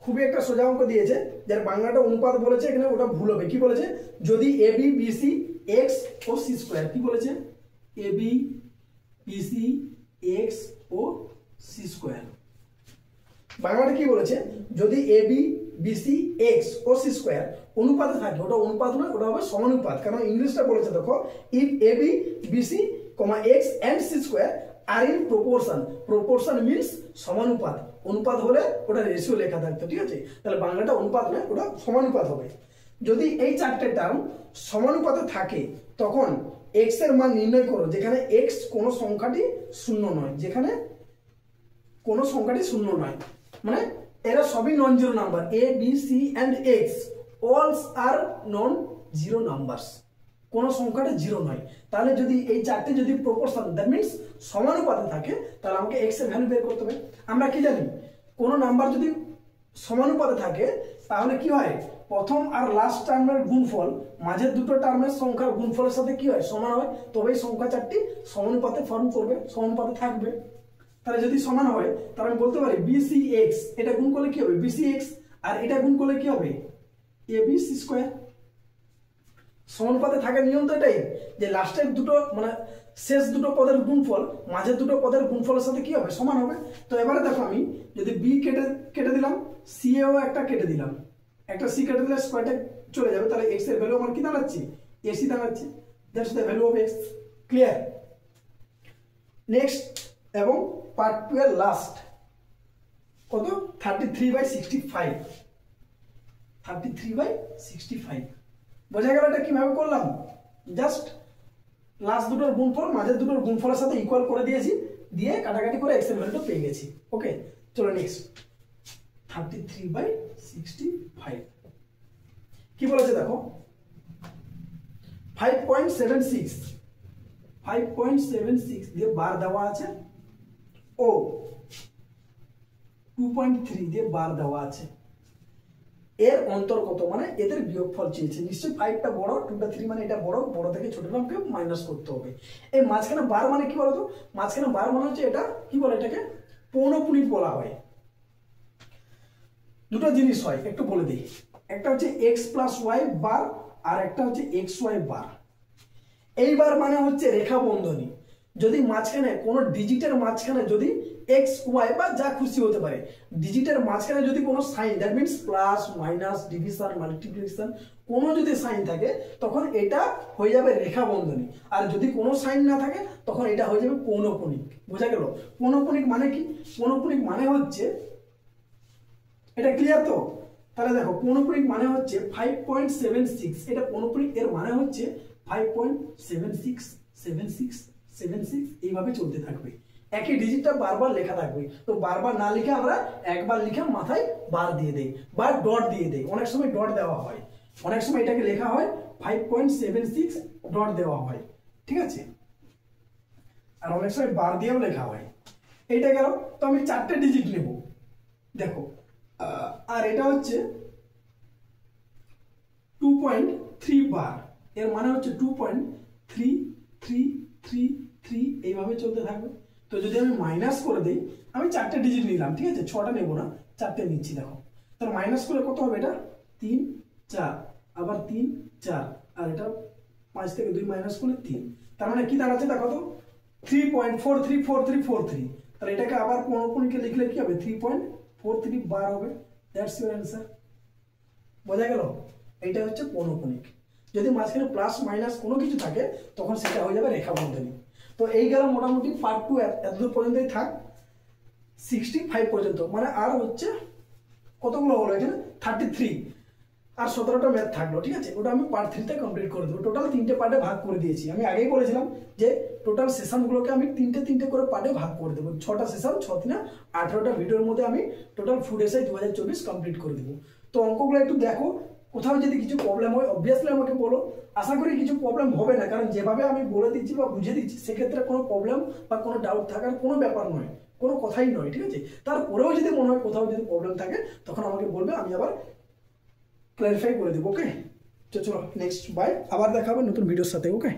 [SPEAKER 1] খুবই একটা সোজা অঙ্ক দিয়েছে, যার বাংলাটা অনুপাত বলেছে, এখানে ওটা ভুল হবে। কি বলেছে? যদি এ বি বি সি এক্স ও সি স্কোয়ার, কি বলেছে? এ বি বি সি এক্স ও সি স্কোয়ার। বাংলাটা কি বলেছে? যদি এ বি বি সি এক্স ও সি স্কোয়ার অনুপাতে থাকে, ওটা অনুপাত নয়, ওটা হবে সমানুপাত। কারণ ইংলিশটা বলেছে দেখো, if A B B C X and C square are in proportion. Proportion means সমানুপাত, অনুপাত হলে ওটা রেশিও লেখা থাকতো, ঠিক আছে? তাহলে বাংলাটা অনুপাত নয়, ওটা সমানুপাত হবে। যদি এই চারটে টার্ম সমানুপাতে থাকে তখন এক্স এর মান নির্ণয় করো যেখানে এক্স কোনো সংখ্যাটি শূন্য নয়, যেখানে কোনো সংখ্যাটি শূন্য নয়, মানে এরা সবই non zero number. A B C and X also আর নন জিরো নাম্বারস, কোনো সংখ্যাটা জিরো নয়। তাহলে যদি এই চারটে যদি প্রপোর্শন, দ্যাট মিনস সমানুপাতে থাকে, তাহলে আমাকে এক্স এর ভ্যালু বের করতে হবে। আমরা কি জানি? কোনো নাম্বার যদি সমানুপাতে থাকে তাহলে কি হয়? প্রথম আর লাস্ট টার্মের গুণফল মাঝের দুটো টার্মের সংখ্যার গুণফলের সাথে কি হয়? সমান হয়, তবেই সংখ্যা চারটি সমানুপাতে ফর্ম করবে, সমানুপাতে থাকবে। তাহলে যদি সমান হয় তাহলে আমি বলতে পারি বি সি এক্স, এটা গুণ করলে কি হবে? বি সি এক্স, আর এটা গুণ করলে কি হবে? এ বি সি স্কোয়ার। সমানুপাতে থাকার নিয়ম তো এটাই, যে লাস্টের দুটো মানে শেষ দুটো পদের গুণফল মাঝের দুটো পদের গুণফলের সাথে কি হবে? সমান হবে। তো এবারে দেখো, আমি যদি বি কেটে দিলাম, সি এও একটা কেটে দিলাম, একটা সি কেটে দিলে স্কোয়ারটা চলে যাবে, তাহলে এক্স এর ভ্যালু আমার কি দাঁড়াচ্ছে? এসি দাঁড়াচ্ছে। That's the value of x. Clear? Next এবং পার্ট 2 এর লাস্ট কত? 33/65। 33/65 বোঝা গেল এটা কিভাবে করলাম? জাস্ট লাস্ট দুটোর গুণফল মাঝের দুটোর গুণফলের সাথে ইকুয়াল করে দিয়েছি, দিয়ে কাটাকাটি করে এক্স এর ভ্যালুটা পেয়ে গেছি। ওকে, চলো নেক্সট। 33/65 কি বলেছে দেখো? 5.76 দিয়ে বার দেওয়া আছে ও 2.3 দিয়ে বার দেওয়া আছে। এর অন্তর কত? মানে এদের বিয়োগফল চেয়েছে। নিশ্চয়ই 5টা বড়, 2টা 3, মানে এটা বড়, বড় থেকে ছোটটাকে মাইনাস করতে হবে। এই মাঝখানে বার মানে কি বলতো? মাঝখানে বার মানে হচ্ছে এটা কি বলে? এটাকে পৌনঃপুনিক বলা হয়। দুটো জিনিস হয়, একটু বলে দিই। একটা হচ্ছে এক্স প্লাস ওয়াই বার, আর একটা হচ্ছে এক্স ওয়াই বার। এই বার মানে হচ্ছে রেখা বন্ধনী। যদি মাঝখানে কোনো ডিজিটের মাঝখানে যদি এক্স ওয়াই বা যা খুশি হতে পারে, ডিজিটের মাঝখানে যদি কোনো sign, that means plus minus division multiplication, কোনো যদি সাইন থাকে তখন এটা হয়ে যাবে রেখা বন্ধনী। আর যদি কোনো সাইন না থাকে তখন এটা হয়ে যাবে পৌনঃপুনিক। বোঝা গেল? পৌনঃপুনিক মানে কি? পৌনঃপুনিক মানে হচ্ছে, এটা ক্লিয়ার তো? তাহলে দেখো, পৌনঃপুনিক মানে হচ্ছে 5.76। এটা পৌনঃপুনিক, এর মানে হচ্ছে 5.76 এইভাবে চলতে থাকবে। একই ডিজিটটা বারবার লেখা থাকবে। তো বারবার না লিখে আমরা একবার লিখে মাথায় বার দিয়ে দেই বা ডট দিয়ে দেই। অনেক সময় ডট দেওয়া হয়, অনেক সময় এটাকে লেখা হয় 5.76 ডট দেওয়া হয়, ঠিক আছে? আর অনেক সময় বার দিয়েও লেখা হয়। এইটা গেল। তো আমি 4টে ডিজিট নেব, দেখো। আর এটা হচ্ছে 2.3 বার, এর মানে হচ্ছে 2.3333 এইভাবে চলতে থাকবে। তো যদি আমি মাইনাস করে দিই, আমি 4টে ডিজিট নিলাম, ঠিক আছে? 6টা নেব না, 4টে নিচ্ছি। দেখো, তাহলে মাইনাস করে কত হবে? এটা 3 4, আবার 3 4, আর এটা 5 থেকে 2 মাইনাস করলে 3। তার মানে কি দাঁড়াচ্ছে দেখো তো? 3.434343। তাহলে এটাকে আবার পৌনঃপুনিকে লিখলে কি হবে? 3.43 বার হবে। That's your answer. বোঝা গেল? এইটা হচ্ছে পৌনঃপুনিক। যদি মাঝখানে প্লাস মাইনাস কোনো কিছু থাকে তখন সেটা হয়ে যাবে রেখা বন্ধনী। তো এই গেল মোটামুটি পার্ট 2 এতদূর পর্যন্তই থাক, 65 পর্যন্ত। মানে আর হচ্ছে কতগুলো হলো এখানে? 33 আর 17টা ম্যাথ থাকলো, ঠিক আছে? ওটা আমি পার্ট 3তে কমপ্লিট করে দেবো। টোটাল 3টে পার্টে ভাগ করে দিয়েছি। আমি আগেই বলেছিলাম যে টোটাল সেশনগুলোকে আমি 3টে করে পার্টে ভাগ করে দেবো। 6টা সেশন, 6 × 18টা ভিডিওর মধ্যে আমি টোটাল ফুড এসআই 2024 কমপ্লিট করে দেবো। তো অঙ্কগুলো একটু দেখো, কোথাও যদি কিছু প্রবলেম হয় অবভিয়াসলি আমাকে বলো। আশা করি কিছু প্রবলেম হবে না, কারণ যেভাবে আমি বলে দিচ্ছি বা বুঝিয়ে দিচ্ছি সেক্ষেত্রে কোনো প্রবলেম বা কোনো ডাউট থাকার কোনো ব্যাপার নয়, কোনো কথাই নয়, ঠিক আছে? তারপরেও যদি মনে হয় কোথাও যদি প্রবলেম থাকে তখন আমাকে বলবে, আমি আবার ক্লারিফাই করে দেবো। ওকে, চলো নেক্সট, বাই। আবার দেখা হবে নতুন ভিডিওর সাথে। ওকে।